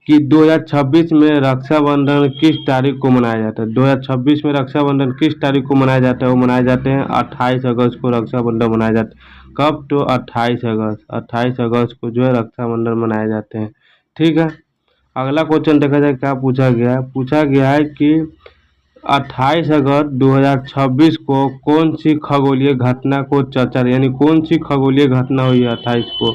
कि 2026 में रक्षाबंधन किस तारीख को मनाया जाता है। 2026 में रक्षाबंधन किस तारीख को मनाया जाता है, वो मनाए जाते हैं 28 अगस्त को रक्षाबंधन मनाया जाता है। कब, तो 28 अगस्त को जो है रक्षाबंधन मनाए जाते हैं। ठीक है, अगला क्वेश्चन देखा जाए क्या पूछा गया है। पूछा गया है कि 28 अगस्त 2026 को कौन सी खगोलीय घटना को चर्चा, यानी कौन सी खगोलीय घटना हुई है 28 को,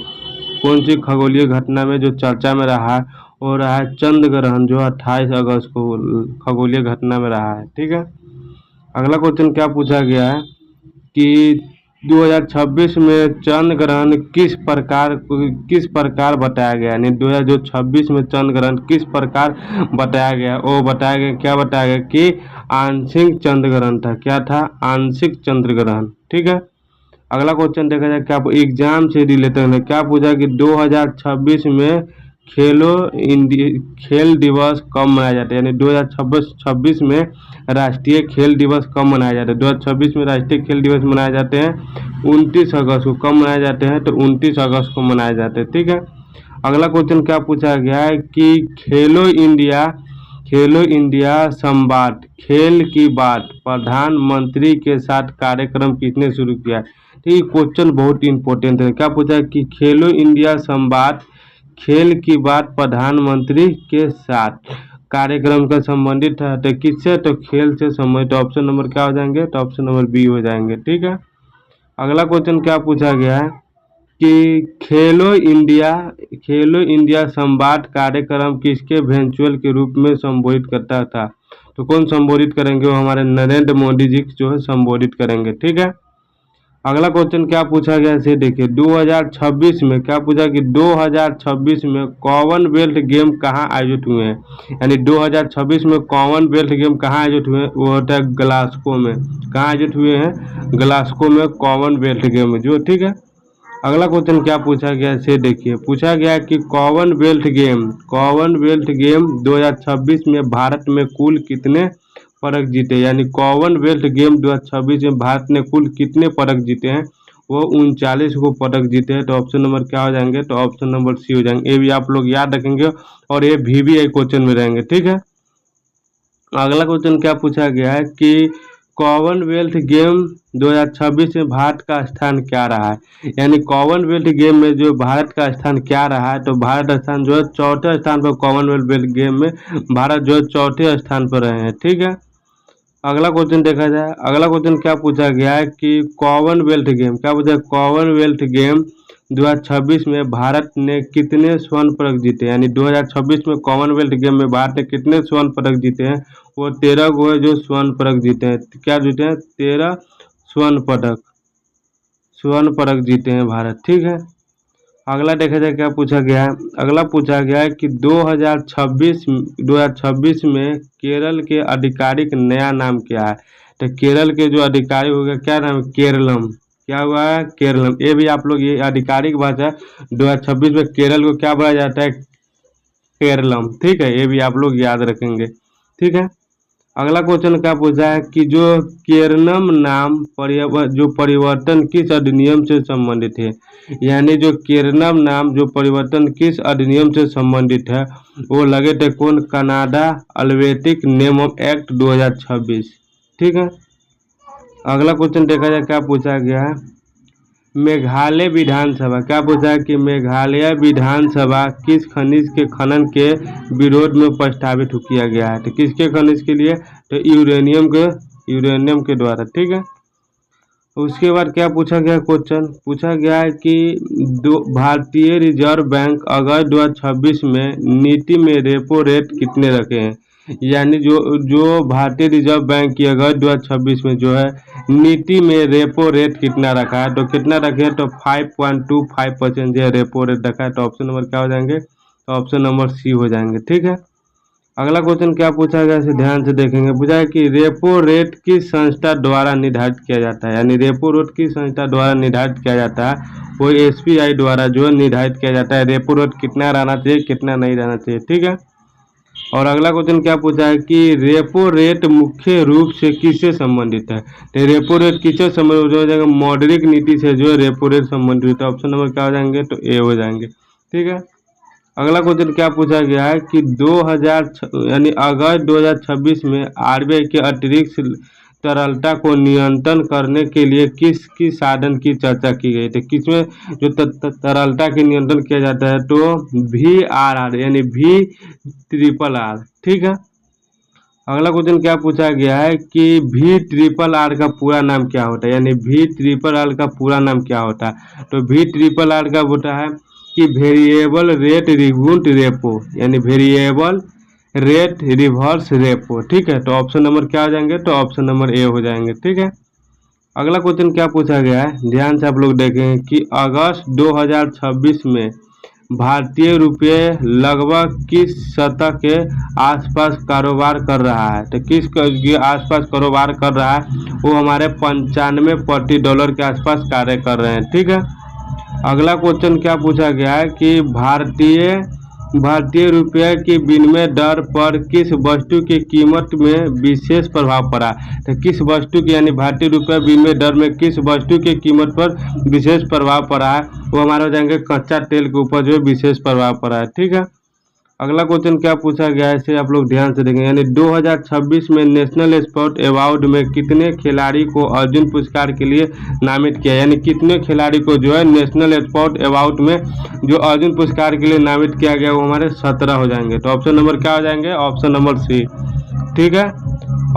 कौन सी खगोलीय घटना में जो चर्चा में रहा है वो रहा है चंद्र ग्रहण, जो 28 अगस्त को खगोलीय घटना में रहा है। ठीक है, अगला क्वेश्चन क्या पूछा गया है कि 2026 में चंद्र ग्रहण किस प्रकार बताया गया, यानी 2026 में चंद्र ग्रहण किस प्रकार बताया गया, वो बताया गया, क्या बताया गया कि आंशिक चंद्र ग्रहण था। क्या था, आंशिक चंद्र ग्रहण। ठीक है, अगला क्वेश्चन देखा जाए क्या एग्जाम से रिलेटेड है। क्या पूछा कि 2026 में खेल दिवस कब मनाया जाता है, यानी 2026 में राष्ट्रीय खेल दिवस कब मनाया जाता है। 2026 में राष्ट्रीय खेल दिवस मनाए जाते हैं 29 अगस्त को। कब मनाए जाते हैं, तो 29 अगस्त को मनाए जाते हैं। ठीक है, अगला क्वेश्चन क्या पूछा गया है कि खेलो इंडिया संवाद खेल की बात प्रधानमंत्री के साथ कार्यक्रम किसने शुरू किया है। ठीक, क्वेश्चन बहुत इंपॉर्टेंट है। क्या पूछा है कि खेलो इंडिया संवाद खेल की बात प्रधानमंत्री के साथ कार्यक्रम का संबंधित है, तो किससे, तो खेल से संबंधित। ऑप्शन नंबर क्या हो जाएंगे, तो ऑप्शन नंबर बी हो जाएंगे। ठीक है, अगला क्वेश्चन क्या पूछा गया है कि खेलो इंडिया संवाद कार्यक्रम किसके वर्चुअल के रूप में संबोधित करता था। तो कौन संबोधित करेंगे, वो हमारे नरेंद्र मोदी जी जो है संबोधित करेंगे। ठीक है, अगला क्वेश्चन क्या पूछा गया है, देखिए 2026 में क्या पूछा कि 2026 में कॉमनवेल्थ गेम कहाँ आयोजित हुए हैं, यानी 2026 में कॉमनवेल्थ गेम कहाँ आयोजित हुए हैं, वो होता है ग्लासगो में। कहाँ आयोजित हुए हैं, ग्लासगो में कॉमनवेल्थ गेम में जो। ठीक है, अगला क्वेश्चन क्या पूछा गया है, देखिए पूछा गया है कि कॉमनवेल्थ गेम 2026 में भारत में कुल कितने पदक जीते, यानी कॉमनवेल्थ गेम 2026 में भारत ने कुल कितने पदक जीते हैं, वो 39 को पदक जीते हैं। तो ऑप्शन नंबर क्या हो जाएंगे, तो ऑप्शन नंबर सी हो जाएंगे। ये भी आप लोग याद रखेंगे और ये VVI क्वेश्चन में रहेंगे। ठीक है, अगला क्वेश्चन क्या पूछा गया है कि कॉमनवेल्थ गेम 2026 में भारत का स्थान क्या रहा है, यानी कॉमनवेल्थ गेम में जो भारत का स्थान क्या रहा है, तो भारत स्थान जो है चौथे स्थान पर, कॉमनवेल्थ गेम में भारत जो है चौथे स्थान पर रहे हैं। ठीक है, अगला क्वेश्चन देखा जाए। अगला क्वेश्चन क्या पूछा गया है कि कॉमनवेल्थ गेम, क्या पूछा है, कॉमनवेल्थ गेम 2026 में भारत ने कितने स्वर्ण पदक जीते, यानी 2026 में कॉमनवेल्थ गेम में भारत ने कितने स्वर्ण पदक जीते हैं, वो 13 को है जो स्वर्ण पदक जीते हैं। क्या जीते हैं, 13 स्वर्ण पदक जीते हैं भारत। ठीक है, अगला देखा जाए क्या पूछा गया है। अगला पूछा गया है कि 2026 में केरल के आधिकारिक नया नाम क्या है। तो केरल के जो अधिकारी हो गया क्या नाम है, केरलम। क्या हुआ है, केरलम। ये भी आप लोग, ये आधिकारिक बात है, 2026 में केरल को क्या बोला जाता है, केरलम। ठीक है, ये भी आप लोग याद रखेंगे। ठीक है, अगला क्वेश्चन क्या पूछा है कि जो केरनम नाम जो परिवर्तन किस अधिनियम से संबंधित है, यानी जो केरनम नाम जो परिवर्तन किस अधिनियम से संबंधित है, वो लगे थे कौन, कनाडा अल्वेटिक नेम ऑफ एक्ट 2026। ठीक है, अगला क्वेश्चन देखा जाए क्या पूछा गया है, मेघालय विधानसभा। क्या पूछा है कि मेघालय विधानसभा किस खनिज के खनन के विरोध में प्रस्तावित किया गया है। तो किसके खनिज के लिए, तो यूरेनियम के द्वारा। ठीक है, उसके बाद क्या पूछा गया, क्वेश्चन पूछा गया है कि भारतीय रिजर्व बैंक अगस्त 2026 में नीति में रेपो रेट कितने रखे हैं, यानी जो भारतीय रिजर्व बैंक की अगस्त 2026 में जो है नीति में रेपो रेट कितना रखा है, तो कितना रखे, तो 5.25% जो रेपो रेट रखा है। तो ऑप्शन नंबर क्या हो जाएंगे, तो ऑप्शन नंबर सी हो जाएंगे। ठीक है, अगला क्वेश्चन क्या पूछा गया, इसे ध्यान से देखेंगे। पूछा है कि रेपो रेट किस संस्था द्वारा निर्धारित किया जाता है, यानी रेपो रेट किस संस्था द्वारा निर्धारित किया जाता है, वो SBI द्वारा जो है निर्धारित किया जाता है। रेपो रेट कितना रहना चाहिए, कितना नहीं रहना चाहिए। ठीक है, और अगला क्वेश्चन क्या पूछा है कि रेपो रेट मुख्य रूप से किससे संबंधित है। तो रेपो रेट किससे संबंधित हो जाएगा, मौद्रिक नीति से जो है रेपो रेट संबंधित है। ऑप्शन नंबर क्या हो जाएंगे, तो ए हो जाएंगे। ठीक है, अगला क्वेश्चन क्या पूछा गया है कि 2000 यानी अगस्त 2026 में आरबीआई के अतिरिक्त तरलता को नियंत्रण करने के लिए किस किस साधन की चर्चा की गई थी। किसमें जो तरलता की नियंत्रण किया जाता है, तो VRR यानी VRRR, ठीक है। अगला क्वेश्चन क्या पूछा गया है कि VRRR का पूरा नाम क्या होता है, यानी VRRR का पूरा नाम क्या होता है। तो VRRR का होता है कि वेरिएबल रेट रिवर्स रेपो, यानी वेरिएबल रेट रिवर्स रेपो, ठीक है। तो ऑप्शन नंबर क्या हो जाएंगे, तो ऑप्शन नंबर ए हो जाएंगे, ठीक है। अगला क्वेश्चन क्या पूछा गया है, ध्यान से आप लोग देखेंगे कि अगस्त 2026 में भारतीय रुपये लगभग किस सतह के आसपास कारोबार कर रहा है। तो किस के आसपास कारोबार कर रहा है, वो हमारे 95 प्रति डॉलर के आसपास कार्य कर रहे हैं, ठीक है। अगला क्वेश्चन क्या पूछा गया है कि भारतीय रुपये की विनिमय दर पर किस वस्तु की कीमत में विशेष प्रभाव पड़ा। तो किस वस्तु की, यानी भारतीय रुपये विनिमय दर में किस वस्तु की कीमत पर विशेष प्रभाव पड़ा है, वो हमारे हो जाएंगे कच्चा तेल के ऊपर जो विशेष प्रभाव पड़ा है, ठीक है। अगला क्वेश्चन क्या पूछा गया है, इसे आप लोग ध्यान से देखेंगे, यानी 2026 में नेशनल स्पोर्ट अवार्ड में कितने खिलाड़ी को अर्जुन पुरस्कार के लिए नामित किया, यानी कितने खिलाड़ी को जो है नेशनल स्पोर्ट अवार्ड में जो अर्जुन पुरस्कार के लिए नामित किया गया, वो हमारे 17 हो जाएंगे। तो ऑप्शन नंबर क्या हो जाएंगे, ऑप्शन नंबर सी, ठीक है।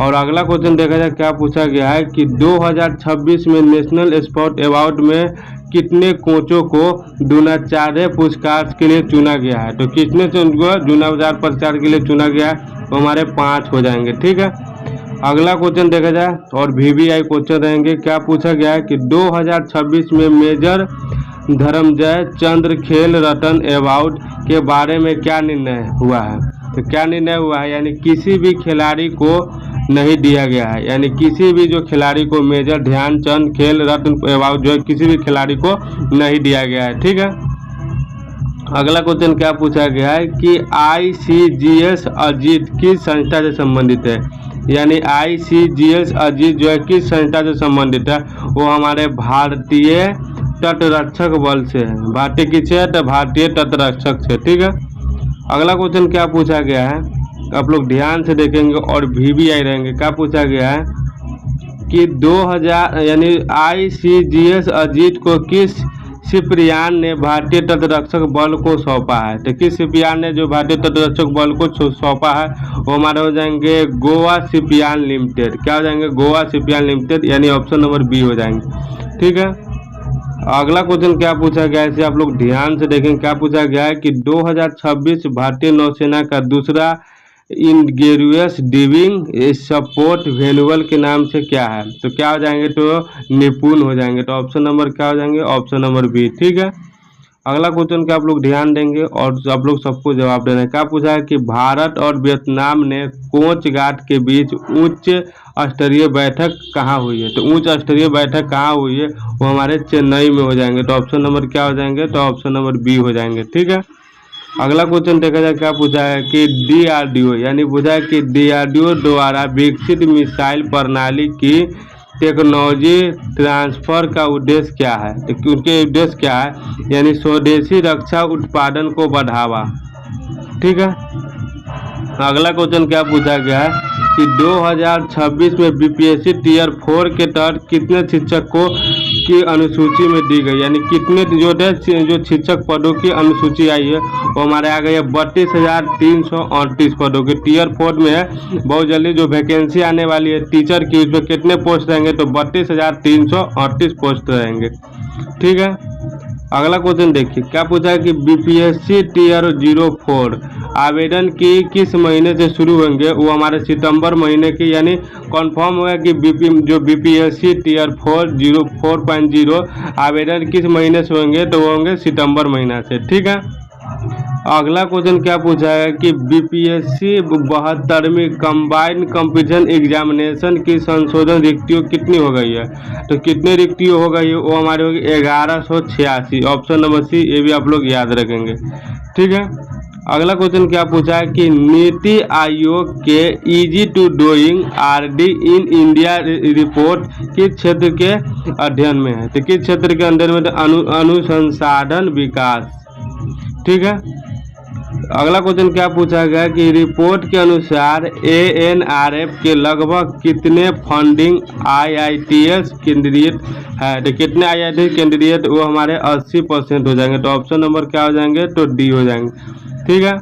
और अगला क्वेश्चन देखा जाए क्या पूछा गया है कि 2026 में नेशनल स्पोर्ट अवार्ड में कितने कोचों को द्रोणाचार्य पुरस्कार के लिए चुना गया है। तो कितने द्रोणाचार्य पुरस्कार के लिए चुना गया है, तो हमारे 5 हो जाएंगे, ठीक है। अगला क्वेश्चन देखा जाए और VVI क्वेश्चन रहेंगे, क्या पूछा गया है कि 2026 में मेजर धर्मजय चंद्र खेल रत्न अवार्ड के बारे में क्या निर्णय हुआ है। तो क्या निर्णय हुआ है, यानी किसी भी खिलाड़ी को नहीं दिया गया है, यानी किसी भी जो खिलाड़ी को मेजर ध्यानचंद खेल रत्न अवार्ड जो है किसी भी खिलाड़ी को नहीं दिया गया है, ठीक है। अगला क्वेश्चन क्या पूछा गया है कि ICGS अजीत किस संस्था से संबंधित है, यानी ICGS अजीत जो है किस संस्था से संबंधित है, वो हमारे भारतीय तटरक्षक बल से है। भारतीय किससे है, तो भारतीय तटरक्षक से, ठीक है। अगला क्वेश्चन क्या पूछा गया है, आप लोग ध्यान से देखेंगे और VVI रहेंगे, क्या पूछा गया है कि 2000 यानी ICGS अजीत को किस सिपरियान ने भारतीय तटरक्षक बल को सौंपा है। तो किस सिपरियान ने जो भारतीय तटरक्षक बल को सौंपा है, वो हमारे हो जाएंगे गोवा शिपयार्ड लिमिटेड, क्या हो जाएंगे, गोवा शिपयार्ड लिमिटेड, यानी ऑप्शन नंबर बी हो जाएंगे, ठीक है। अगला क्वेश्चन क्या पूछा गया है, इसे आप लोग ध्यान से देखें, क्या पूछा गया है कि 2026 भारतीय नौसेना का दूसरा इंगेरियस डिविंग सपोर्ट वेनुअल के नाम से क्या है। तो क्या हो जाएंगे, तो निपुण हो जाएंगे। तो ऑप्शन नंबर क्या हो जाएंगे, ऑप्शन नंबर बी, ठीक है। अगला क्वेश्चन का आप लोग ध्यान देंगे और आप लोग सबको जवाब देना है। क्या पूछा है कि भारत और वियतनाम ने कोच घाट के बीच उच्च स्तरीय बैठक कहाँ हुई है। तो उच्च स्तरीय बैठक कहाँ हुई है, वो हमारे चेन्नई में हो जाएंगे। तो ऑप्शन नंबर क्या हो जाएंगे, तो ऑप्शन नंबर बी हो जाएंगे, ठीक है। अगला क्वेश्चन देखा जाए, क्या पूछा है कि DRDO यानी पूछा है कि DRDO द्वारा विकसित मिसाइल प्रणाली की टेक्नोलॉजी ट्रांसफर का उद्देश्य क्या है। तो उसके उद्देश्य क्या है, यानी स्वदेशी रक्षा उत्पादन को बढ़ावा, ठीक है। अगला क्वेश्चन क्या पूछा गया है कि 2026 में BPSC Tier 4 के तहत कितने शिक्षकों की अनुसूची में दी गई, यानी कितने जो शिक्षक पदों की अनुसूची आई है, वो हमारे आ गई है 32,338 पदों की। Tier 4 में है, बहुत जल्दी जो वैकेंसी आने वाली है टीचर की, उसमें कितने पोस्ट रहेंगे, तो 32,338 पोस्ट रहेंगे, ठीक है। अगला क्वेश्चन देखिए, क्या पूछा है कि BPSC Tier 04 आवेदन की किस महीने से शुरू होंगे, वो हमारे सितंबर महीने की, यानी कंफर्म होगा कि BPSC Tier 4.0 आवेदन किस महीने से होंगे, तो वो होंगे सितंबर महीना से, ठीक है। अगला क्वेश्चन क्या पूछा है कि BPSC 72वीं कंबाइंड कंपटीशन एग्जामिनेशन की संशोधन रिक्तियों कितनी हो गई है। तो कितनी रिक्तियों हो गई है, वो हमारी होगी 1186, ऑप्शन नंबर सी, ये भी आप लोग याद रखेंगे, ठीक है। अगला क्वेश्चन क्या पूछा है कि नीति आयोग के इजी टू डूइंग RD इन इंडिया रिपोर्ट किस क्षेत्र के अध्ययन में है। तो किस क्षेत्र के अंदर में, अनुसंधान विकास, ठीक है। अगला क्वेश्चन क्या पूछा गया कि रिपोर्ट के अनुसार एएनआरएफ के लगभग कितने फंडिंग आईआईटीएस कैंडिडेट है। तो कितने आईआईटी कैंडिडेट, वो हमारे 80% हो जाएंगे। तो ऑप्शन नंबर क्या हो जाएंगे, तो डी हो जाएंगे। ठीक है।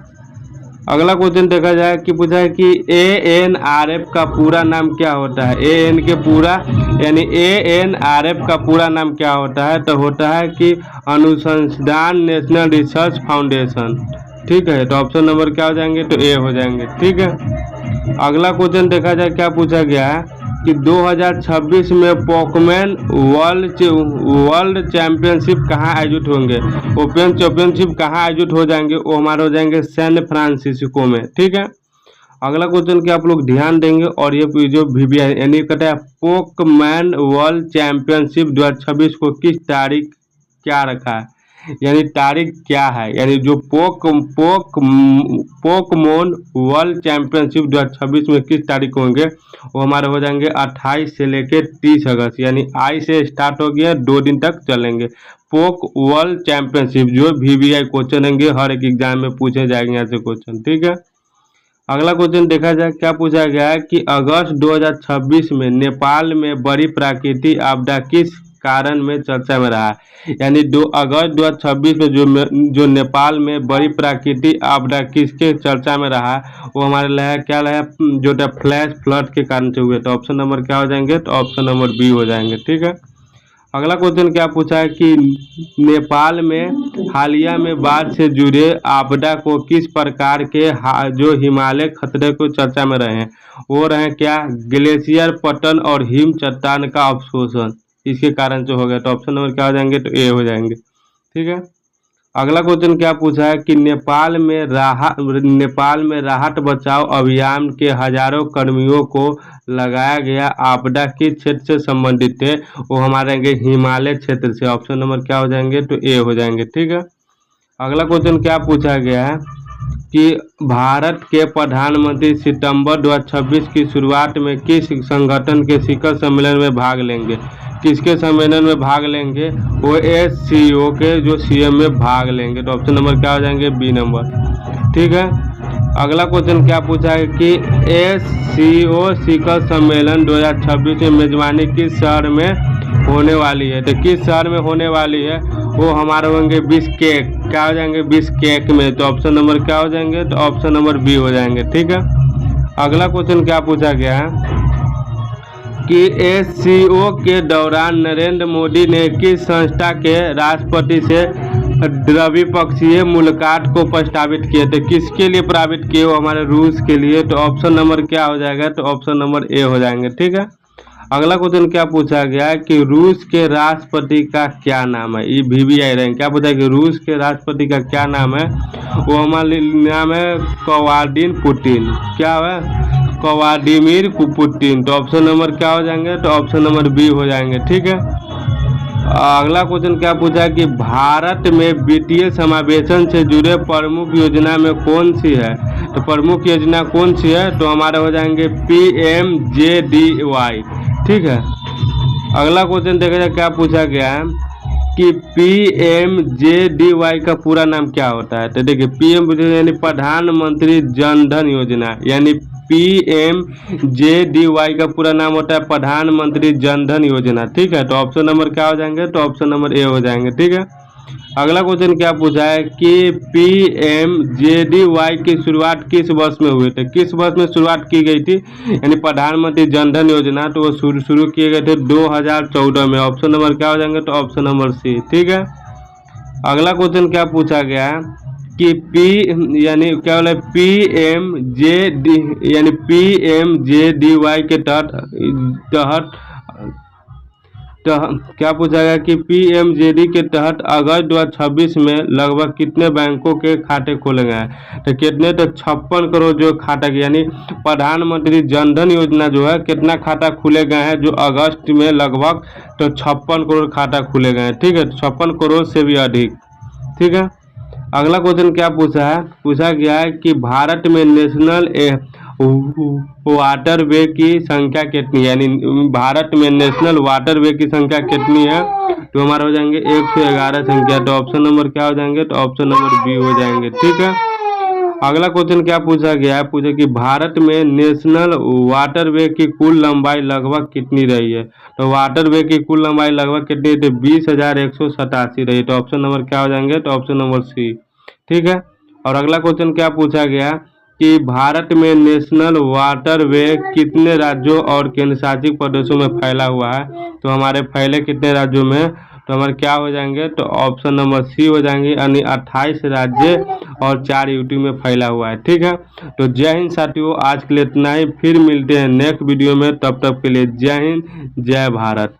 अगला क्वेश्चन देखा जाए कि पूछा है कि एएनआरएफ का पूरा नाम क्या होता है। एएन के पूरा यानी एएनआरएफ का पूरा नाम क्या होता है, तो होता है कि अनुसंधान नेशनल रिसर्च फाउंडेशन। ठीक है। तो ऑप्शन नंबर क्या हो जाएंगे, तो ए हो जाएंगे। ठीक है। अगला क्वेश्चन देखा जाए क्या पूछा गया है कि 2026 में पोकमैन वर्ल्ड चैंपियनशिप कहाँ आयोजित होंगे। ओपन चैंपियनशिप कहाँ आयोजित हो जाएंगे, वो हमारे हो जाएंगे सैन फ्रांसिस्को में। ठीक है। अगला क्वेश्चन क्या आप लोग ध्यान देंगे, और ये जो VBI यानी कहता है पोकमैन वर्ल्ड चैंपियनशिप 2026 को किस तारीख क्या रखा है, यानी तारीख क्या है, यानी जो पोकमोन वर्ल्ड चैंपियनशिप 2026 में किस तारीख को होंगे, वो हमारे हो जाएंगे 28 से लेकर 30 अगस्त, यानी आई से स्टार्ट हो गया 2 दिन तक चलेंगे। पोक वर्ल्ड चैंपियनशिप जो VBI क्वेश्चन होंगे, हर एक एग्जाम में पूछे जाएंगे यहाँ से क्वेश्चन। ठीक है। अगला क्वेश्चन देखा जाए क्या पूछा गया है कि अगस्त 2026 में नेपाल में बड़ी प्राकृतिक आपदा किस कारण में चर्चा में रहा है, यानी 2 अगस्त 2026 में जो नेपाल में बड़ी प्राकृतिक आपदा किसके चर्चा में रहा है, वो हमारे रहा क्या रहा जो फ्लैश फ्लड के कारण से हुए। तो ऑप्शन नंबर क्या हो जाएंगे, तो ऑप्शन नंबर बी हो जाएंगे। ठीक है। अगला क्वेश्चन क्या पूछा है कि नेपाल में हालिया में बाढ़ से जुड़े आपदा को किस प्रकार के जो हिमालय खतरे को चर्चा में रहे हैं, वो रहे क्या, ग्लेशियर पतन और हिम चट्टान का अवशोषण, इसके कारण से हो गया। तो ऑप्शन नंबर क्या हो जाएंगे, तो ए हो जाएंगे। ठीक है। अगला क्वेश्चन क्या पूछा है कि नेपाल में राहत बचाव अभियान के हजारों कर्मियों को लगाया गया आपदा किस क्षेत्र से संबंधित थे, वो हमारे रहेंगे हिमालय क्षेत्र से। ऑप्शन नंबर क्या हो जाएंगे, तो ए हो जाएंगे। ठीक है। अगला क्वेश्चन क्या पूछा गया है कि भारत के प्रधानमंत्री सितंबर 2026 की शुरुआत में किस संगठन के शिखर सम्मेलन में भाग लेंगे, किसके सम्मेलन में भाग लेंगे, वो SCO के जो CM में भाग लेंगे। तो ऑप्शन नंबर क्या हो जाएंगे, बी नंबर। ठीक है। अगला क्वेश्चन क्या पूछा है कि SCO शिखर सम्मेलन 2026 में मेजबानी किस शहर में होने वाली है। तो किस शहर में होने वाली है, वो हमारे होंगे बिश्केक। क्या हो जाएंगे, बिश्केक में। तो ऑप्शन नंबर क्या हो जाएंगे, तो ऑप्शन नंबर बी हो जाएंगे। ठीक है। अगला क्वेश्चन क्या पूछा गया है कि SCO के दौरान नरेंद्र मोदी ने किस संस्था के राष्ट्रपति से द्विपक्षीय मुलाकात को प्रस्तावित किए थे, किसके लिए प्रस्तावित किए, वो हमारे रूस के लिए। तो ऑप्शन नंबर क्या हो जाएगा, तो ऑप्शन नंबर ए हो जाएंगे। ठीक है। अगला क्वेश्चन क्या पूछा गया है कि रूस के राष्ट्रपति का क्या नाम है, ये VBI रैंक। क्या पूछा है कि रूस के राष्ट्रपति का क्या नाम है, वो हमारे नाम है व्लादिमीर पुतिन। क्या है, व्लादिमीर पुतिन। तो ऑप्शन नंबर क्या हो जाएंगे, तो ऑप्शन नंबर बी हो जाएंगे। ठीक है। अगला क्वेश्चन क्या पूछा है कि भारत में वित्तीय समावेशन से जुड़े प्रमुख योजना में कौन सी है। तो प्रमुख योजना कौन सी है, तो हमारे हो जाएंगे PMJDY। ठीक है। अगला क्वेश्चन देखा जाए क्या पूछा गया है कि PMJDY का पूरा नाम क्या होता है। तो देखिए PM यानी प्रधानमंत्री जन धन योजना, यानी PMJDY का पूरा नाम होता है प्रधानमंत्री जन धन योजना। ठीक है। तो ऑप्शन नंबर क्या हो जाएंगे, तो ऑप्शन नंबर ए हो जाएंगे। ठीक है। अगला क्वेश्चन क्या पूछा है कि PMJDY की शुरुआत किस वर्ष में हुई थी, किस वर्ष में शुरुआत की गई थी, यानी प्रधानमंत्री जन धन योजना। तो वो शुरू किए गए थे 2014 में। ऑप्शन नंबर क्या हो जाएंगे, तो ऑप्शन नंबर सी। ठीक है। अगला क्वेश्चन क्या पूछा गया है कि यानी क्या बोला PMJDY के तहत क्या पूछा गया कि PMJD के तहत अगस्त 2026 में लगभग कितने बैंकों के खाते खोले गए हैं। तो कितने, तो 56 करोड़ जो खाता, यानी प्रधानमंत्री जन धन योजना जो है कितना खाता खुले गए हैं, जो अगस्त में लगभग तो 56 करोड़ खाता खुले गए हैं। ठीक है। 56 करोड़ से भी अधिक। ठीक है। अगला क्वेश्चन क्या पूछा गया है कि भारत में नेशनल वाटरवे की संख्या कितनी है, यानी भारत में नेशनल वाटरवे की संख्या कितनी है। तो हमारे हो जाएंगे 111 संख्या। तो ऑप्शन नंबर क्या हो जाएंगे, तो ऑप्शन नंबर बी हो जाएंगे। ठीक है। अगला क्वेश्चन क्या पूछा गया है, पूछा कि भारत में नेशनल वाटरवे की कुल लंबाई लगभग कितनी रही है। तो वाटरवे की कुल लंबाई लगभग कितनी थी, 20,187 रही। तो ऑप्शन नंबर क्या हो जाएंगे, तो ऑप्शन नंबर सी। ठीक है। और अगला क्वेश्चन क्या पूछा गया कि भारत में नेशनल वाटरवे कितने राज्यों और केंद्र शासित प्रदेशों में फैला हुआ है। तो हमारे फैले कितने राज्यों में, तो हमारे क्या हो जाएंगे, तो ऑप्शन नंबर सी हो जाएंगे, यानी 28 राज्य और 4 यूटी में फैला हुआ है। ठीक है। तो जय हिंद साथियों, आज के लिए इतना ही, फिर मिलते हैं नेक्स्ट वीडियो में, तब तक के लिए जय हिंद जय भारत।